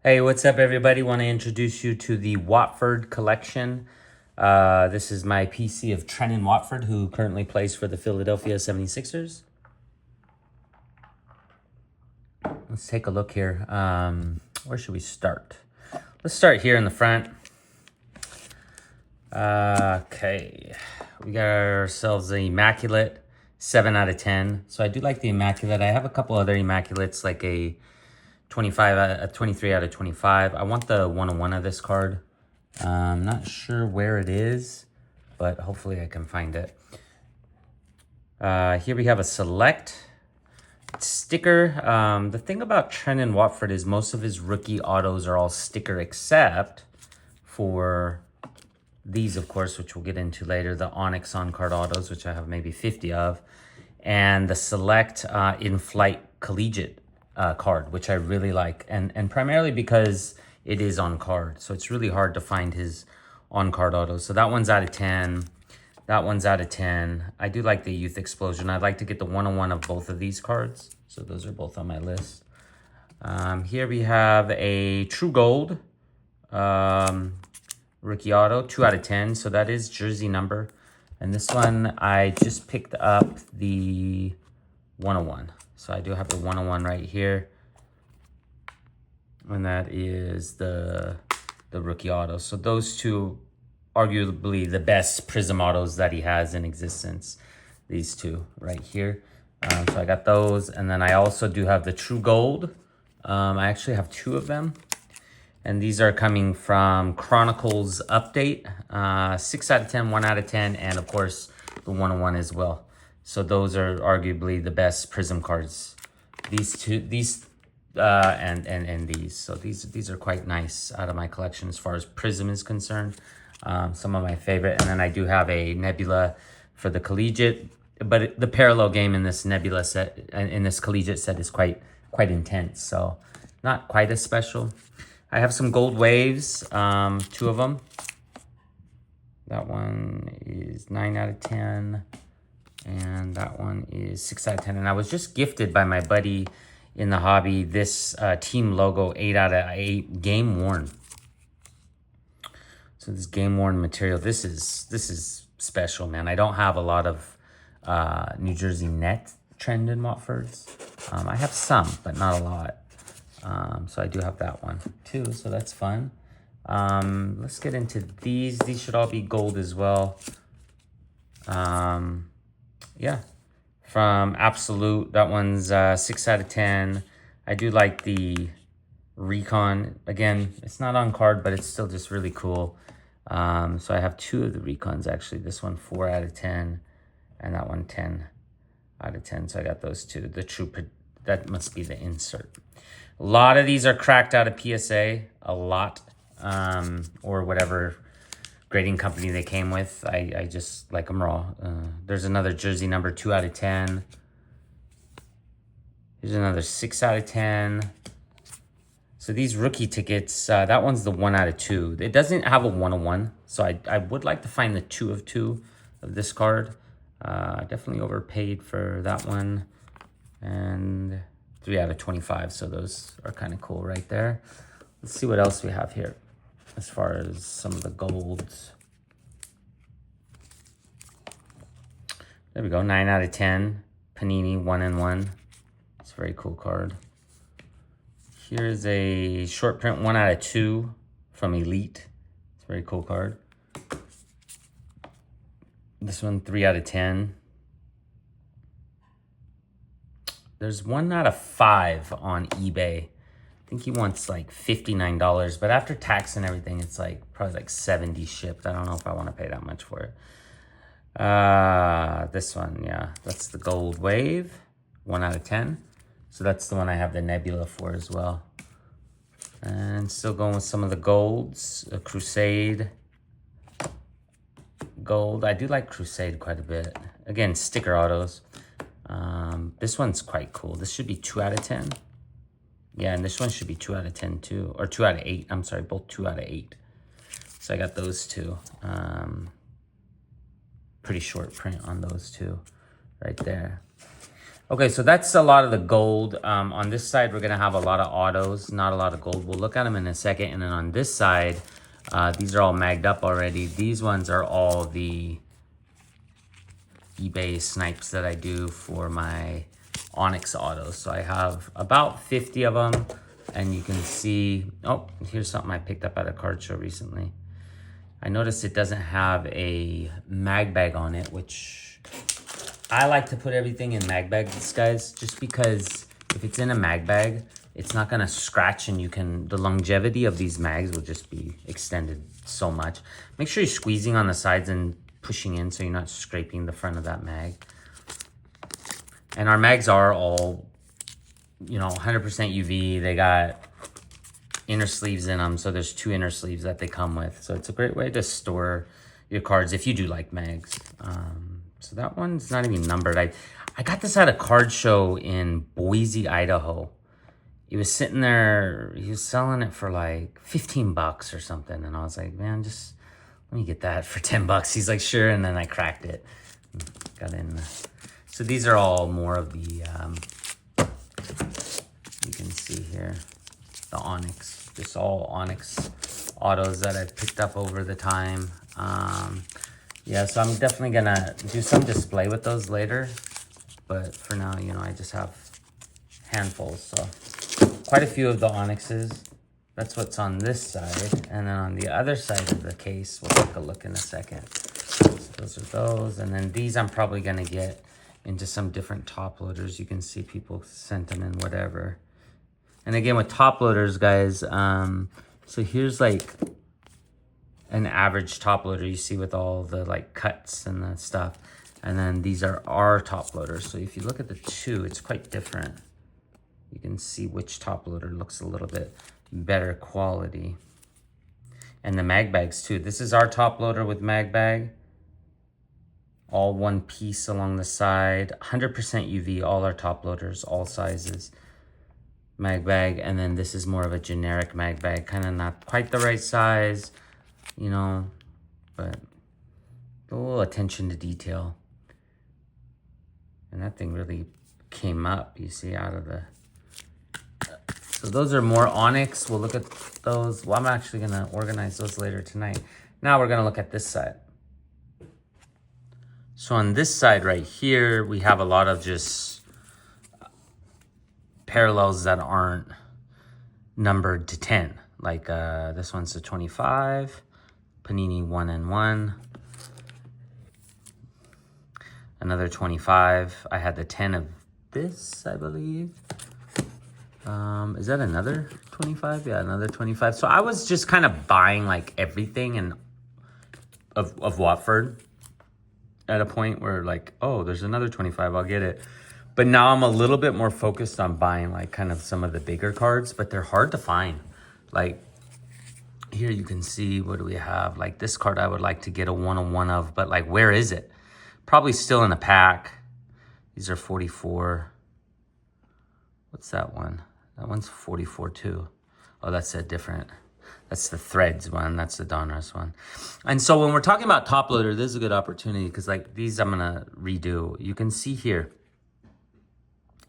Hey, what's up, everybody? Want to introduce you to the Watford collection. This is my PC of Trent and Watford, who currently plays for the Philadelphia 76ers. Let's take a look here. Where should we start? Let's start here in the front. Okay, we got ourselves the Immaculate 7 out of 10. So I do like the Immaculate. I have a couple other Immaculates, like a 23 out of 25. I want the 101 of this card. I'm not sure where it is, but hopefully I can find it. Here we have a select sticker. The thing about Trent and Watford is most of his rookie autos are all sticker, except for these, of course, which we'll get into later, the Onyx on-card autos, which I have maybe 50 of, and the select in-flight collegiate card, which I really like, and primarily because it is on card, so it's really hard to find his on-card autos. So that one's out of 10. That one's out of 10. I do like the Youth Explosion. I'd like to get the 101 of both of these cards, so those are both on my list. Here we have a True Gold rookie auto, 2 out of 10. So that is jersey number. And this one, I just picked up the 101. So I do have the 101 right here. And that is the rookie auto. So those two, arguably the best Prism autos that he has in existence. These two right here. So I got those. And then I also do have the True Gold. I actually have 2 of them. And these are coming from Chronicles Update. 6 out of 10, 1 out of 10, and of course the 101 as well. So those are arguably the best Prism cards. These two, and these. So these are quite nice out of my collection as far as Prism is concerned. Some of my favorite. And then I do have a Nebula for the collegiate, but the parallel game in this Nebula set, in this collegiate set, is quite intense. So not quite as special. I have some gold waves, 2 of them. That one is 9 out of 10. And that one is 6 out of 10. And I was just gifted by my buddy in the hobby this team logo 8 out of 8 game worn. So this game worn material, this is special, man. I don't have a lot of New Jersey net Trend and Watfords. I have some, but not a lot. So I do have that one too, so that's fun. Let's get into these. These should all be gold as well. Yeah, from Absolute, that one's 6 out of 10. I do like the Recon. Again, it's not on card, but it's still just really cool. So I have 2 of the Recons, actually. This one 4 out of 10, and that one 10 out of 10. So I got those 2. The True, that must be the insert. A lot of these are cracked out of PSA, a lot, or whatever grading company they came with. I just like them raw. There's another jersey number 2 out of 10. Here's another 6 out of 10. So these rookie tickets, that one's the 1 out of 2. It doesn't have a 101, so I would like to find the 2 of 2 of this card. Definitely overpaid for that one. And 3 out of 25, so those are kind of cool right there. Let's see what else we have here as far as some of the golds. There we go, 9 out of 10. Panini 1-in-1. It's a very cool card. Here's a short print 1 out of 2 from Elite. It's a very cool card. This one 3 out of 10. There's 1 out of 5 on eBay. I think he wants like $59, but after tax and everything, it's like probably like 70 shipped. I don't know if I want to pay that much for it. This one, yeah, that's the gold wave, 1 out of 10. So that's the one I have the Nebula for as well. And still going with some of the golds, a Crusade gold. I do like Crusade quite a bit. Again, sticker autos. This one's quite cool. This should be 2 out of 10. Yeah, and this one should be 2 out of 10 too. Or 2 out of 8. I'm sorry, both 2 out of 8. So I got those 2. Pretty short print on those 2 right there. Okay, so that's a lot of the gold. On this side, we're going to have a lot of autos, not a lot of gold. We'll look at them in a second. And then on this side, these are all magged up already. These ones are all the eBay snipes that I do for my Onyx autos. So I have about 50 of them. And you can see, oh, here's something I picked up at a card show recently. I noticed it doesn't have a mag bag on it, which I like to put everything in mag bags, guys, just because if it's in a mag bag, it's not gonna scratch, and the longevity of these mags will just be extended so much. Make sure you're squeezing on the sides and pushing in so you're not scraping the front of that mag. And our mags are all, 100% UV. They got inner sleeves in them, so there's 2 inner sleeves that they come with. So it's a great way to store your cards if you do like mags. So that one's not even numbered. I got this at a card show in Boise, Idaho. He was sitting there, he was selling it for like 15 bucks or something. And I was like, man, just let me get that for 10 bucks. He's like, sure. And then I cracked it. Got in. So these are all more of the, you can see here, the Onyx. Just all Onyx autos that I've picked up over the time. Yeah, so I'm definitely gonna do some display with those later. But for now, I just have handfuls. So quite a few of the Onyxes. That's what's on this side. And then on the other side of the case, we'll take a look in a second. So those are those. And then these I'm probably gonna get into some different top loaders. You can see people sent them in whatever. And again, with top loaders, guys, so here's like an average top loader you see with all the like cuts and the stuff. And then these are our top loaders. So if you look at the 2, it's quite different. You can see which top loader looks a little bit better quality. And the mag bags too. This is our top loader with mag bag. All one piece along the side. 100% UV, all our top loaders, all sizes. Mag bag, and then this is more of a generic mag bag, kind of not quite the right size, but a little attention to detail. And that thing really came up, you see, out of the... So those are more Onyx. We'll look at those. Well, I'm actually going to organize those later tonight. Now we're going to look at this side. So on this side right here, we have a lot of just parallels that aren't numbered to 10. Like this one's a 25, Panini 1-in-1. Another 25. I had the 10 of this, I believe. Is that another 25? Yeah, another 25. So I was just kind of buying like everything and of Watford at a point where like, oh, there's another 25, I'll get it. But now I'm a little bit more focused on buying like kind of some of the bigger cards, but they're hard to find. Like here you can see, what do we have? Like this card I would like to get a 1-on-1 of, but like where is it? Probably still in a pack. These are 44. What's that one? That one's 44 too. Oh, that's a different, that's the Threads one. That's the Donruss one. And so when we're talking about top loader, this is a good opportunity because like these I'm gonna redo. You can see here.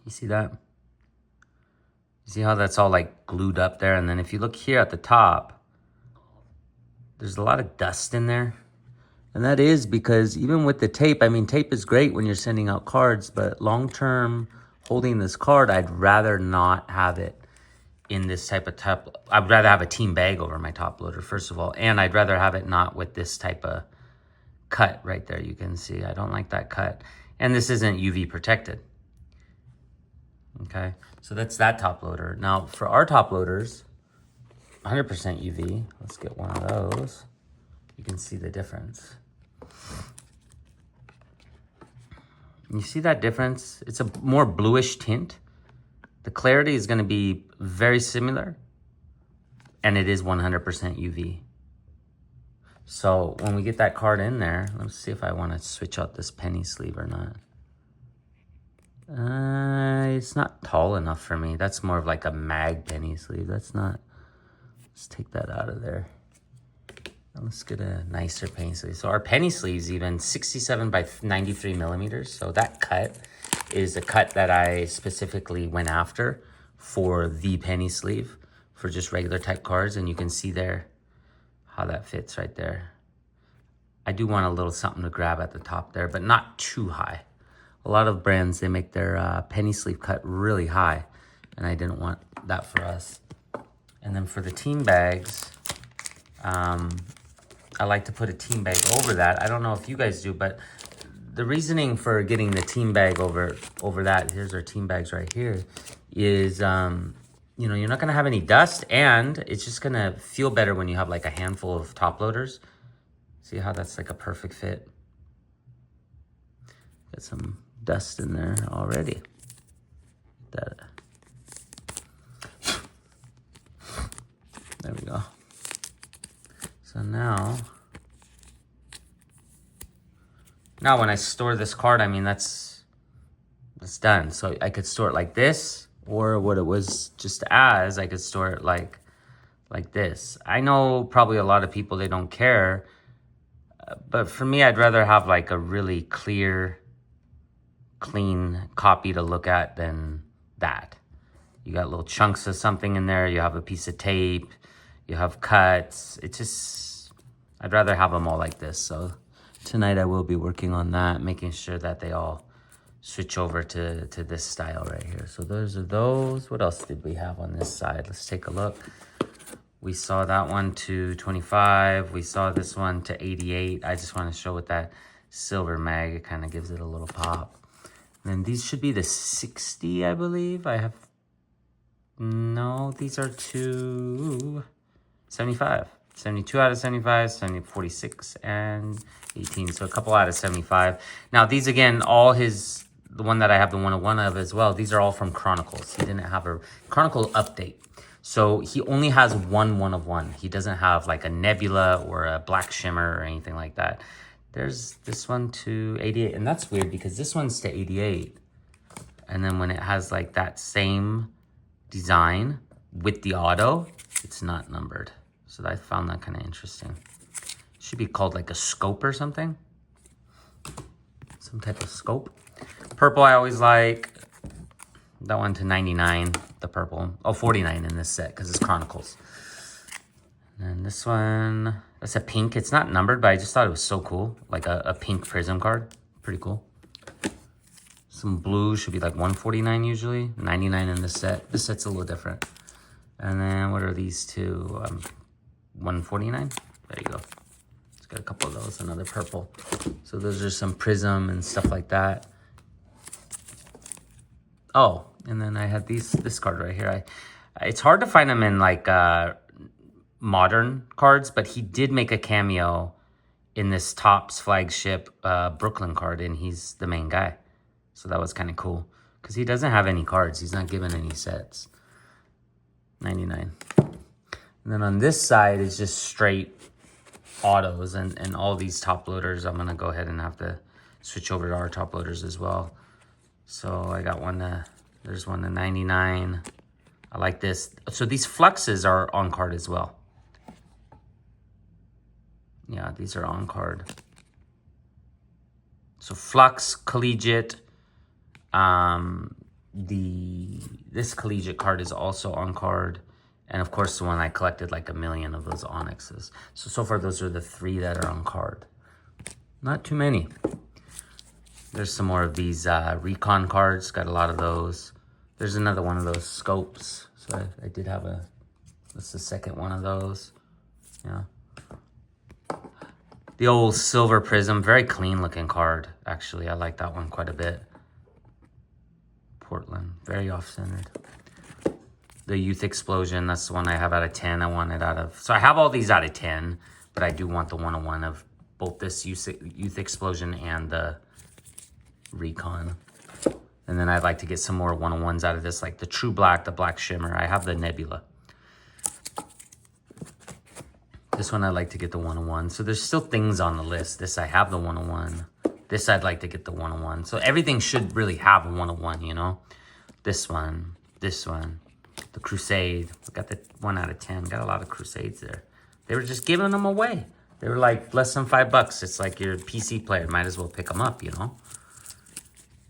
You see that? You see how that's all like glued up there? And then if you look here at the top, there's a lot of dust in there. And that is because even with the tape, I mean, tape is great when you're sending out cards, but long-term holding this card, I'd rather not have it in this type of top. I'd rather have a team bag over my top loader, first of all. And I'd rather have it not with this type of cut right there. You can see, I don't like that cut. And this isn't UV protected. Okay, so that's that top loader. Now for our top loaders, 100% UV. Let's get one of those. You can see the difference. You see that difference? It's a more bluish tint. The clarity is going to be very similar, and it is 100% UV. So when we get that card in there, let's see if I want to switch out this penny sleeve or not. It's not tall enough for me. That's more of like a mag penny sleeve. That's not. Let's take that out of there. Let's get a nicer penny sleeve. So our penny sleeves even 67 by 93 millimeters. So that cut is a cut that I specifically went after for the penny sleeve for just regular type cards. And you can see there how that fits right there. I do want a little something to grab at the top there, but not too high. A lot of brands, they make their penny sleeve cut really high, and I didn't want that for us. And then for the team bags, I like to put a team bag over that. I don't know if you guys do, but the reasoning for getting the team bag over that, here's our team bags right here, is, you know, you're not gonna have any dust, and it's just gonna feel better when you have like a handful of top loaders. See how that's like a perfect fit? Got some dust in there already. That. There we go. So now when I store this card, I mean, that's done. So I could store it like this, or what it was just as, I could store it like this. I know probably a lot of people, they don't care, but for me, I'd rather have like a really clear, clean copy to look at than that. You got little chunks of something in there, you have a piece of tape, you have cuts. It's just, I'd rather have them all like this. So tonight I will be working on that, making sure that they all switch over to this style right here. So those are those. What else did we have on this side? Let's take a look. We saw that one to 25. We saw this one to 88. I just want to show with that silver mag, it kind of gives it a little pop. And then these should be the 60, I believe. I have, no, these are to 75. 72 out of 75, 46, and 18. So a couple out of 75. Now these again, all his, the one that I have the 101 of as well, these are all from Chronicles. He didn't have a Chronicle update. So he only has one of one. He doesn't have like a Nebula or a Black Shimmer or anything like that. There's this one to 88, and that's weird because this one's to 88. And then when it has like that same design with the auto, it's not numbered. So I found that kind of interesting. Should be called like a scope or something. Some type of scope. Purple I always like. That one to 99, the purple. Oh, 49 in this set because it's Chronicles. And this one, that's a pink. It's not numbered, but I just thought it was so cool. Like a pink prism card. Pretty cool. Some blue should be like 149 usually. 99 in this set. This set's a little different. And then what are these two? 149. There you go. It's got a couple of those. Another purple. So those are some prism and stuff like that. Oh, and then I had this card right here. It's hard to find them in like modern cards, but he did make a cameo in this Topps flagship Brooklyn card, and he's the main guy. So that was kind of cool because he doesn't have any cards. He's not given any sets. 99. And then on this side is just straight autos and all these top loaders. I'm going to go ahead and have to switch over to our top loaders as well. So I got one to, there's one to 99. I like this. So these fluxes are on card as well. Yeah, these are on card. So Flux, Collegiate. This Collegiate card is also on card. And of course, the one I collected like 1 million of those Onyxes. So far, those are the 3 that are on card. Not too many. There's some more of these Recon cards. Got a lot of those. There's another one of those Scopes. So I did have that's the second one of those. Yeah. The old Silver Prism. Very clean looking card, actually. I like that one quite a bit. Portland. Very off-centered. The Youth Explosion. That's the one I have out of 10. I want it out of... So I have all these out of 10. But I do want the 101 of both this Youth Explosion and the Recon. And then I'd like to get some more 101s out of this, like the True Black, the Black Shimmer. I have the Nebula. This one I'd like to get the 101. So there's still things on the list. This I have the 101. This I'd like to get the 101. So everything should really have a 101, you know? This one, the Crusade. We got the 1 out of 10. Got a lot of Crusades there. They were just giving them away. They were like less than $5. It's like your PC player. Might as well pick them up, you know?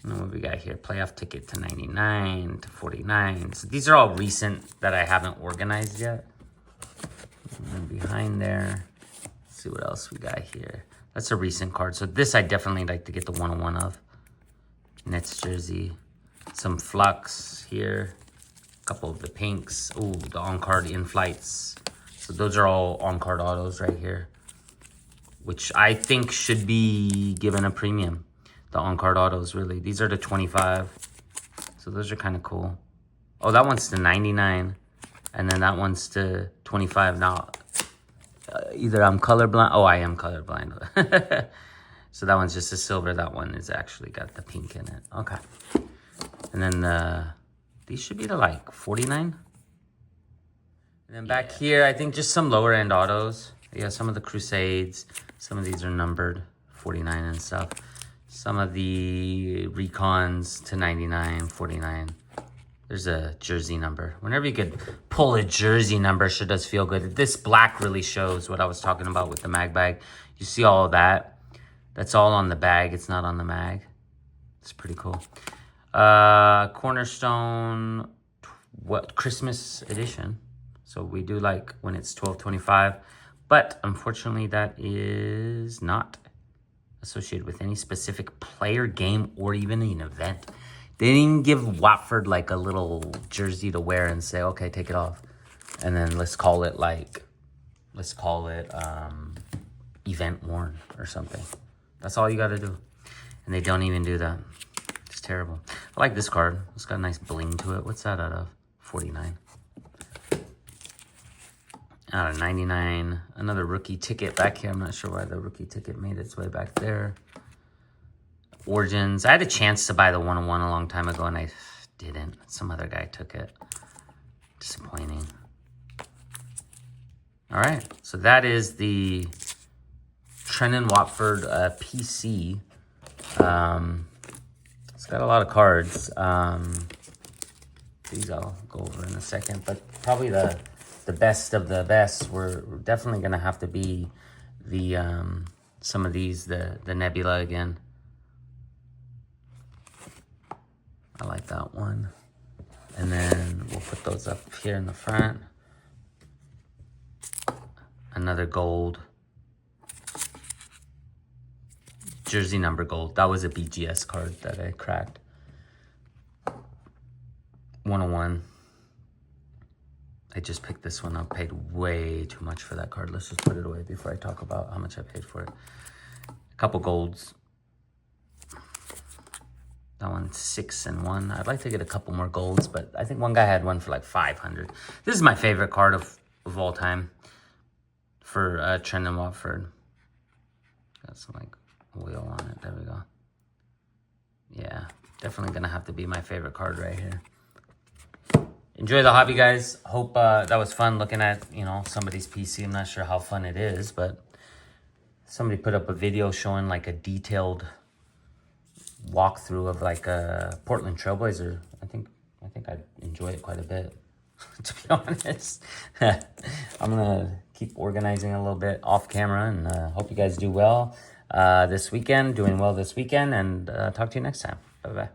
And then what we got here? Playoff ticket to 99 to 49. So these are all recent that I haven't organized yet. And then behind there, let's see what else we got here. That's a recent card. So this I definitely like to get the 101 of. Nets jersey. Some Flux here. A couple of the pinks. Ooh, the on-card in-flights. So those are all on-card autos right here, which I think should be given a premium. The on-card autos, really. These are the 25. So those are kind of cool. Oh, that one's to 99. And then that one's to 25. Now, either I'm colorblind. Oh, I am colorblind. So that one's just a silver. That one is actually got the pink in it. Okay. And then these should be to like 49. And then back here, I think just some lower end autos. Yeah, some of the Crusades. Some of these are numbered, 49 and stuff. Some of the Recons to 99, 49. There's a jersey number. Whenever you could pull a jersey number, sure does feel good. This black really shows what I was talking about with the mag bag. You see all of that? That's all on the bag. It's not on the mag. It's pretty cool. Cornerstone, what, Christmas edition. So we do like when it's 12/25, but unfortunately that is not associated with any specific player, game, or even an event. They didn't even give Watford like a little jersey to wear and say, okay, take it off. And then let's call it event worn or something. That's all you got to do. And they don't even do that. It's terrible. I like this card. It's got a nice bling to it. What's that out of? 49. Out of 99. Another rookie ticket back here. I'm not sure why the rookie ticket made its way back there. Origins. I had a chance to buy the 101 a long time ago, and I didn't. Some other guy took it. Disappointing. All right. So that is the Trent and Watford PC. It's got a lot of cards. These I'll go over in a second, but probably the best of the best, we're definitely going to have to be the some of these, the Nebula again. I like that one. And then we'll put those up here in the front. Another gold. Jersey number gold. That was a BGS card that I cracked. 101. I just picked this one up. Paid way too much for that card. Let's just put it away before I talk about how much I paid for it. A couple golds. That one's 6 and 1. I'd like to get a couple more golds, but I think one guy had one for like 500. This is my favorite card of all time for Trent and Watford. Got some like oil on it. There we go. Yeah, definitely gonna have to be my favorite card right here. Enjoy the hobby, guys. Hope that was fun looking at, you know, somebody's PC. I'm not sure how fun it is, but somebody put up a video showing like a detailed walkthrough of like a Portland Trailblazer. I think I'd enjoy it quite a bit, to be honest. I'm gonna keep organizing a little bit off camera, and hope you guys do well this weekend, doing well this weekend, and talk to you next time. Bye-bye.